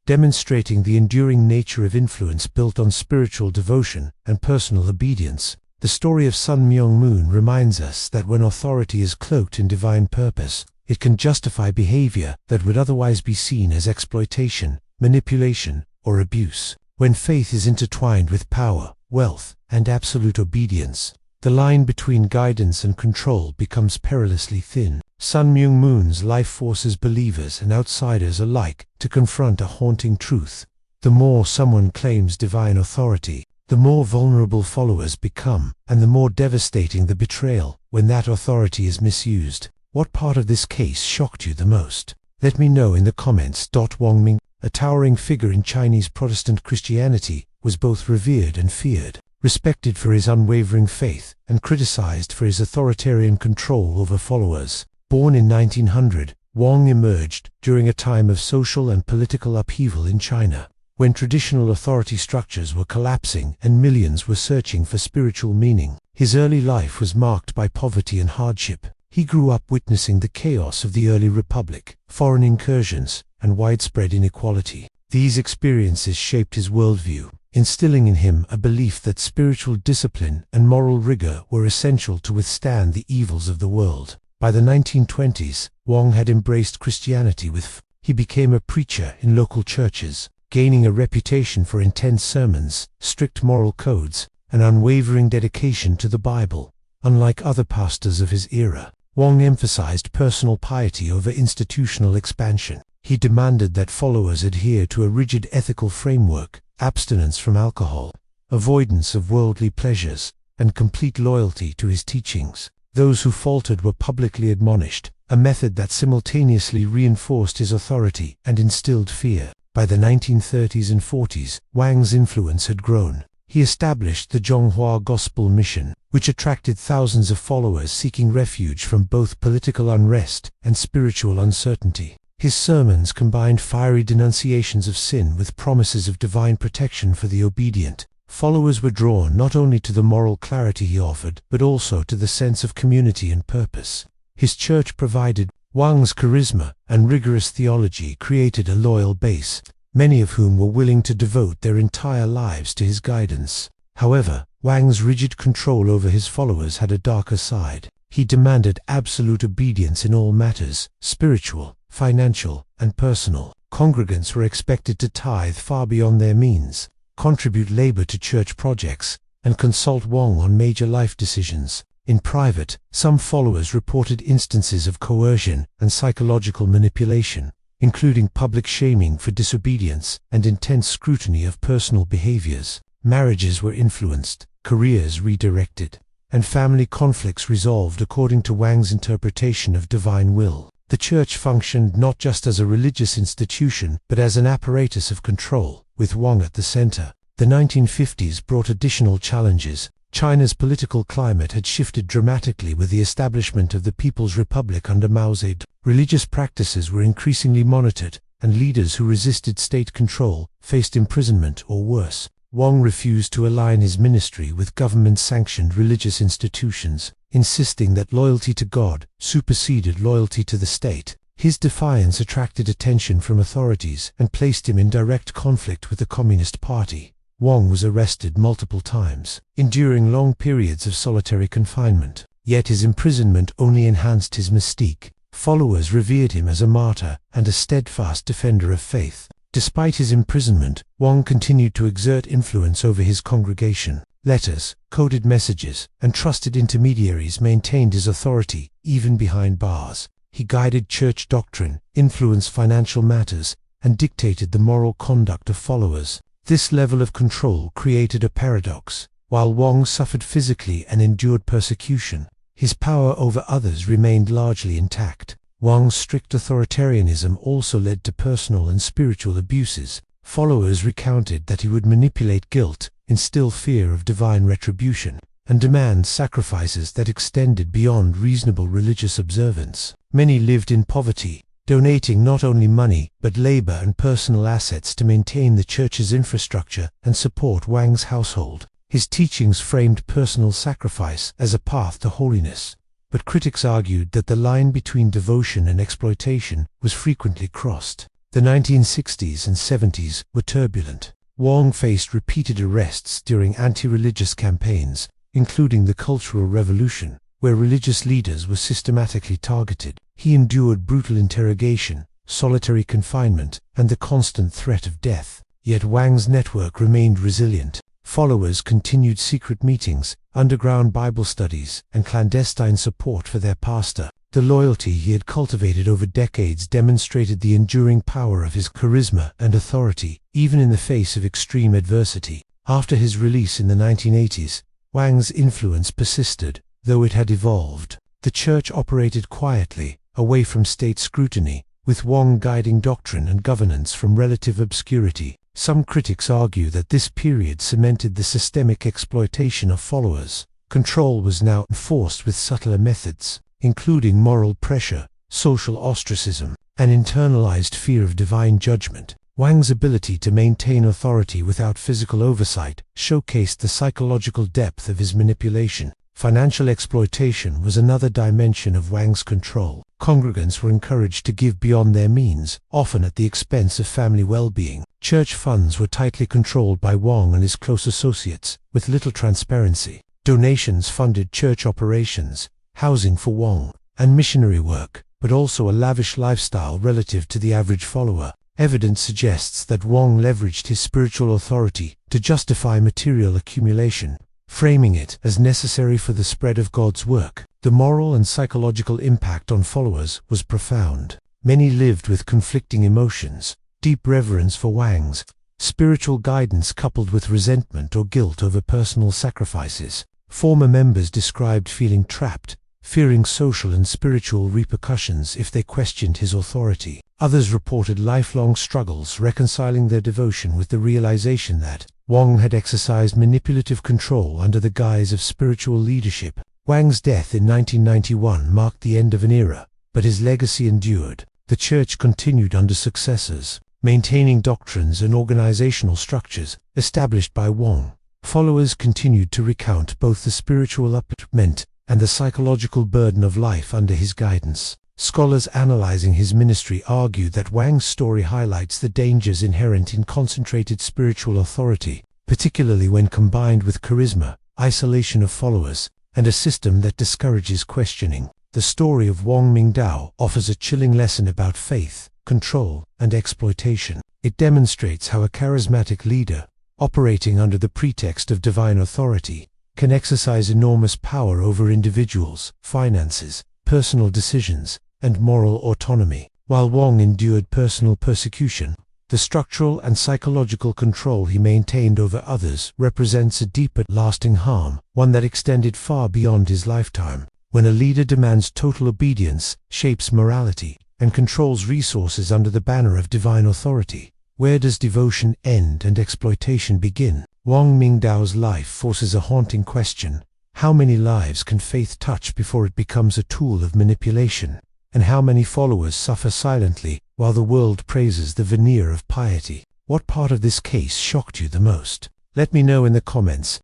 Speaker 1: demonstrating the enduring nature of influence built on spiritual devotion and personal obedience. The story of Myung Moon reminds us that when authority is cloaked in divine purpose, it can justify behavior that would otherwise be seen as exploitation, manipulation, or abuse. When faith is intertwined with power, wealth, and absolute obedience, the line between guidance and control becomes perilously thin. Sun Myung Moon's life forces believers and outsiders alike to confront a haunting truth. The more someone claims divine authority, the more vulnerable followers become, and the more devastating the betrayal when that authority is misused. What part of this case shocked you the most? Let me know in the comments. Wang Ming, a towering figure in Chinese Protestant Christianity, was both revered and feared, respected for his unwavering faith, and criticized for his authoritarian control over followers. Born in 1900, Wang emerged during a time of social and political upheaval in China, when traditional authority structures were collapsing and millions were searching for spiritual meaning. His early life was marked by poverty and hardship. He grew up witnessing the chaos of the early republic, foreign incursions, and widespread inequality. These experiences shaped his worldview, instilling in him a belief that spiritual discipline and moral rigor were essential to withstand the evils of the world. By the 1920s, Wang had embraced Christianity with he became a preacher in local churches, gaining a reputation for intense sermons, strict moral codes, and unwavering dedication to the Bible. Unlike other pastors of his era, Wang emphasized personal piety over institutional expansion. He demanded that followers adhere to a rigid ethical framework, abstinence from alcohol, avoidance of worldly pleasures, and complete loyalty to his teachings. Those who faltered were publicly admonished, a method that simultaneously reinforced his authority and instilled fear. By the 1930s and 40s, Wang's influence had grown. He established the Zhonghua Gospel Mission, which attracted thousands of followers seeking refuge from both political unrest and spiritual uncertainty. His sermons combined fiery denunciations of sin with promises of divine protection for the obedient. Followers were drawn not only to the moral clarity he offered, but also to the sense of community and purpose. His church provided. Wang's charisma and rigorous theology created a loyal base, many of whom were willing to devote their entire lives to his guidance. However, Wang's rigid control over his followers had a darker side. He demanded absolute obedience in all matters, spiritual, financial, and personal. Congregants were expected to tithe far beyond their means, contribute labor to church projects, and consult Wang on major life decisions. In private, some followers reported instances of coercion and psychological manipulation, including public shaming for disobedience and intense scrutiny of personal behaviors. Marriages were influenced, careers redirected, and family conflicts resolved according to Wang's interpretation of divine will. The church functioned not just as a religious institution, but as an apparatus of control, with Wang at the center. The 1950s brought additional challenges. China's political climate had shifted dramatically with the establishment of the People's Republic under Mao Zedong. Religious practices were increasingly monitored, and leaders who resisted state control faced imprisonment or worse. Wang refused to align his ministry with government-sanctioned religious institutions, insisting that loyalty to God superseded loyalty to the state. His defiance attracted attention from authorities and placed him in direct conflict with the Communist Party. Wang was arrested multiple times, enduring long periods of solitary confinement. Yet his imprisonment only enhanced his mystique. Followers revered him as a martyr and a steadfast defender of faith. Despite his imprisonment, Wang continued to exert influence over his congregation. Letters, coded messages, and trusted intermediaries maintained his authority, even behind bars. He guided church doctrine, influenced financial matters, and dictated the moral conduct of followers. This level of control created a paradox. While Wang suffered physically and endured persecution, his power over others remained largely intact. Wang's strict authoritarianism also led to personal and spiritual abuses. Followers recounted that he would manipulate guilt, instill fear of divine retribution, and demand sacrifices that extended beyond reasonable religious observance. Many lived in poverty, donating not only money, but labor and personal assets to maintain the church's infrastructure and support Wang's household. His teachings framed personal sacrifice as a path to holiness, but critics argued that the line between devotion and exploitation was frequently crossed. The 1960s and 70s were turbulent. Wang faced repeated arrests during anti-religious campaigns, including the Cultural Revolution, where religious leaders were systematically targeted. He endured brutal interrogation, solitary confinement, and the constant threat of death. Yet Wang's network remained resilient. Followers continued secret meetings, underground Bible studies, and clandestine support for their pastor. The loyalty he had cultivated over decades demonstrated the enduring power of his charisma and authority, even in the face of extreme adversity. After his release in the 1980s, Wang's influence persisted, though it had evolved. The church operated quietly, away from state scrutiny, with Wang guiding doctrine and governance from relative obscurity. Some critics argue that this period cemented the systemic exploitation of followers. Control was now enforced with subtler methods, including moral pressure, social ostracism, and internalized fear of divine judgment. Wang's ability to maintain authority without physical oversight showcased the psychological depth of his manipulation. Financial exploitation was another dimension of Wang's control. Congregants were encouraged to give beyond their means, often at the expense of family well-being. Church funds were tightly controlled by Wang and his close associates, with little transparency. Donations funded church operations, housing for Wang, and missionary work, but also a lavish lifestyle relative to the average follower. Evidence suggests that Wang leveraged his spiritual authority to justify material accumulation, framing it as necessary for the spread of God's work. The moral and psychological impact on followers was profound. Many lived with conflicting emotions, deep reverence for Wang's spiritual guidance coupled with resentment or guilt over personal sacrifices. Former members described feeling trapped, fearing social and spiritual repercussions if they questioned his authority. Others reported lifelong struggles reconciling their devotion with the realization that Wang had exercised manipulative control under the guise of spiritual leadership. Wang's death in 1991 marked the end of an era, but his legacy endured. The church continued under successors, maintaining doctrines and organizational structures established by Wang. Followers continued to recount both the spiritual upliftment and the psychological burden of life under his guidance. Scholars analyzing his ministry argue that Wang's story highlights the dangers inherent in concentrated spiritual authority, particularly when combined with charisma, isolation of followers, and a system that discourages questioning. The story of Wang Mingdao offers a chilling lesson about faith, control, and exploitation. It demonstrates how a charismatic leader, operating under the pretext of divine authority, can exercise enormous power over individuals, finances, personal decisions, and moral autonomy. While Wang endured personal persecution, the structural and psychological control he maintained over others represents a deeper, lasting harm, one that extended far beyond his lifetime. When a leader demands total obedience, shapes morality, and controls resources under the banner of divine authority, where does devotion end and exploitation begin? Wang Mingdao's life forces a haunting question. How many lives can faith touch before it becomes a tool of manipulation? And how many followers suffer silently while the world praises the veneer of piety? What part of this case shocked you the most? Let me know in the comments.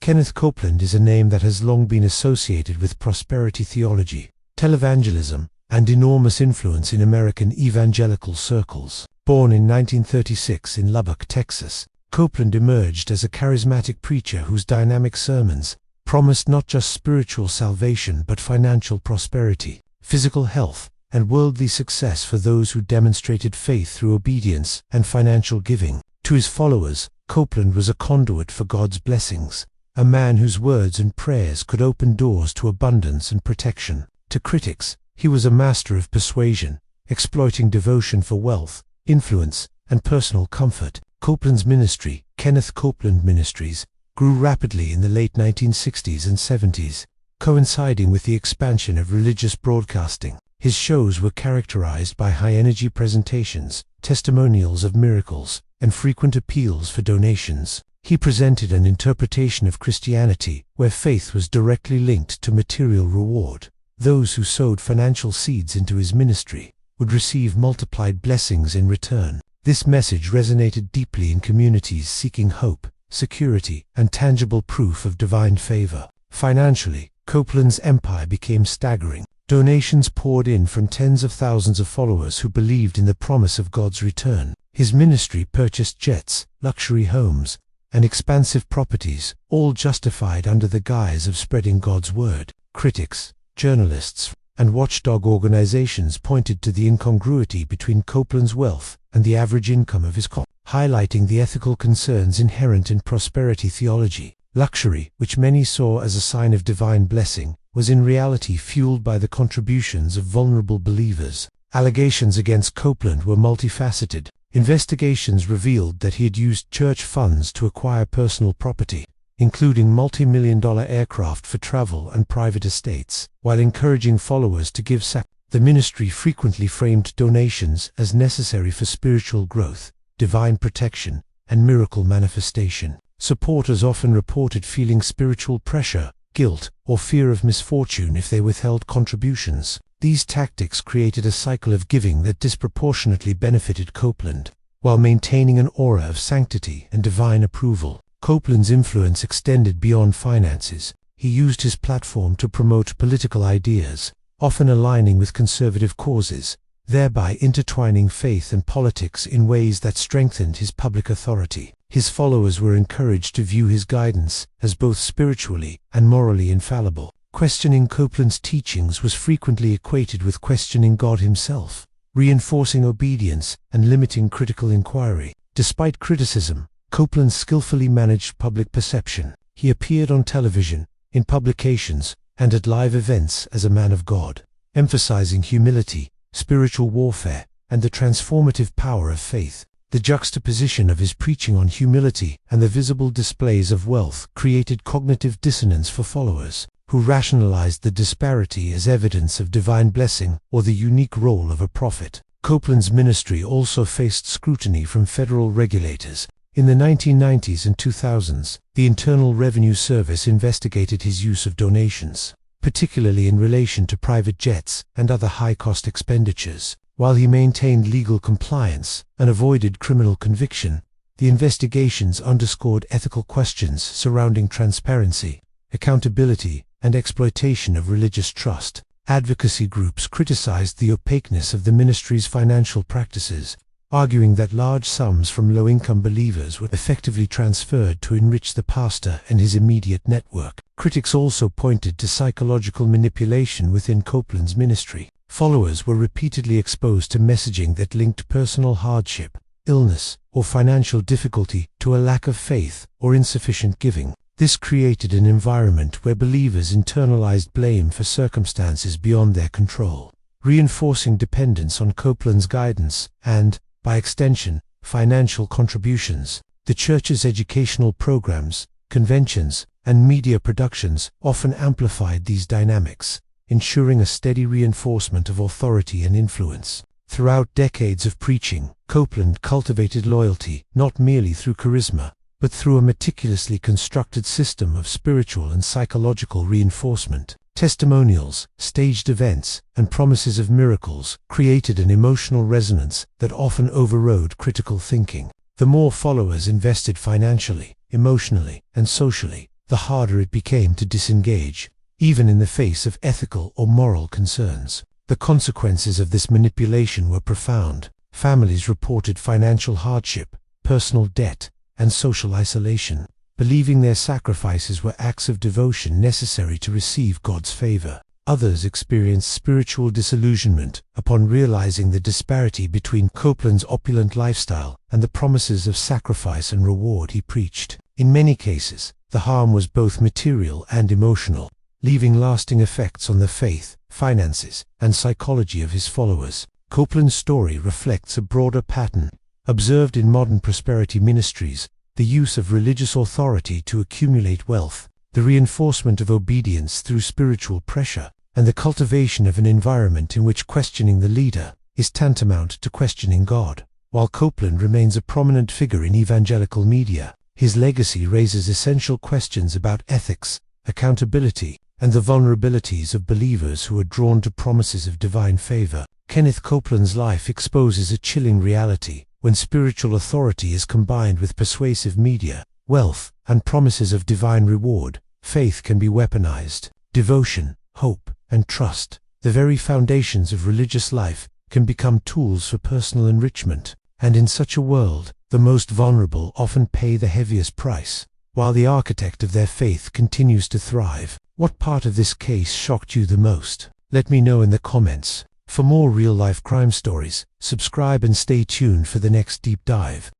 Speaker 1: Kenneth Copeland is a name that has long been associated with prosperity theology, televangelism, and enormous influence in American evangelical circles. Born in 1936 in Lubbock, Texas, Copeland emerged as a charismatic preacher whose dynamic sermons promised not just spiritual salvation but financial prosperity, physical health, and worldly success for those who demonstrated faith through obedience and financial giving. To his followers, Copeland was a conduit for God's blessings, a man whose words and prayers could open doors to abundance and protection. To critics, he was a master of persuasion, exploiting devotion for wealth, influence, and personal comfort. Copeland's ministry, Kenneth Copeland Ministries, grew rapidly in the late 1960s and 70s, coinciding with the expansion of religious broadcasting. His shows were characterized by high-energy presentations, testimonials of miracles, and frequent appeals for donations. He presented an interpretation of Christianity where faith was directly linked to material reward. Those who sowed financial seeds into his ministry would receive multiplied blessings in return. This message resonated deeply in communities seeking hope, security, and tangible proof of divine favor. Financially, Copeland's empire became staggering. Donations poured in from tens of thousands of followers who believed in the promise of God's return. His ministry purchased jets, luxury homes, and expansive properties, all justified under the guise of spreading God's word. Critics, journalists, and watchdog organizations pointed to the incongruity between Copeland's wealth and the average income of his highlighting the ethical concerns inherent in prosperity theology. Luxury, which many saw as a sign of divine blessing, was in reality fueled by the contributions of vulnerable believers. Allegations against Copeland were multifaceted. Investigations revealed that he had used church funds to acquire personal property, including multi-million-dollar aircraft for travel and private estates, while encouraging followers to give sacrifices. The ministry frequently framed donations as necessary for spiritual growth, divine protection, and miracle manifestation. Supporters often reported feeling spiritual pressure, guilt, or fear of misfortune if they withheld contributions. These tactics created a cycle of giving that disproportionately benefited Copeland, while maintaining an aura of sanctity and divine approval. Copeland's influence extended beyond finances. He used his platform to promote political ideas, often aligning with conservative causes, thereby intertwining faith and politics in ways that strengthened his public authority. His followers were encouraged to view his guidance as both spiritually and morally infallible. Questioning Copeland's teachings was frequently equated with questioning God himself, reinforcing obedience and limiting critical inquiry. Despite criticism, Copeland skillfully managed public perception. He appeared on television, in publications, and at live events as a man of God, emphasizing humility, spiritual warfare, and the transformative power of faith. The juxtaposition of his preaching on humility and the visible displays of wealth created cognitive dissonance for followers, who rationalized the disparity as evidence of divine blessing or the unique role of a prophet. Copeland's ministry also faced scrutiny from federal regulators. In the 1990s and 2000s, the Internal Revenue Service investigated his use of donations, particularly in relation to private jets and other high-cost expenditures. While he maintained legal compliance and avoided criminal conviction, the investigations underscored ethical questions surrounding transparency, accountability, and exploitation of religious trust. Advocacy groups criticized the opaqueness of the ministry's financial practices, arguing that large sums from low-income believers were effectively transferred to enrich the pastor and his immediate network. Critics also pointed to psychological manipulation within Copeland's ministry. Followers were repeatedly exposed to messaging that linked personal hardship, illness, or financial difficulty to a lack of faith or insufficient giving. This created an environment where believers internalized blame for circumstances beyond their control, reinforcing dependence on Copeland's guidance and, by extension, financial contributions. The church's educational programs, conventions, and media productions often amplified these dynamics, ensuring a steady reinforcement of authority and influence. Throughout decades of preaching, Copeland cultivated loyalty not merely through charisma, but through a meticulously constructed system of spiritual and psychological reinforcement. Testimonials, staged events, and promises of miracles created an emotional resonance that often overrode critical thinking. The more followers invested financially, emotionally, and socially, the harder it became to disengage, even in the face of ethical or moral concerns. The consequences of this manipulation were profound. Families reported financial hardship, personal debt, and social isolation, believing their sacrifices were acts of devotion necessary to receive God's favor. Others experienced spiritual disillusionment upon realizing the disparity between Copeland's opulent lifestyle and the promises of sacrifice and reward he preached. In many cases, the harm was both material and emotional, leaving lasting effects on the faith, finances, and psychology of his followers. Copeland's story reflects a broader pattern observed in modern prosperity ministries: the use of religious authority to accumulate wealth, the reinforcement of obedience through spiritual pressure, and the cultivation of an environment in which questioning the leader is tantamount to questioning God. While Copeland remains a prominent figure in evangelical media, his legacy raises essential questions about ethics, accountability, and the vulnerabilities of believers who are drawn to promises of divine favor. Kenneth Copeland's life exposes a chilling reality. When spiritual authority is combined with persuasive media, wealth, and promises of divine reward, faith can be weaponized. Devotion, hope, and trust, the very foundations of religious life, can become tools for personal enrichment. And in such a world, the most vulnerable often pay the heaviest price, while the architect of their faith continues to thrive. What part of this case shocked you the most? Let me know in the comments. For more real-life crime stories, subscribe and stay tuned for the next deep dive.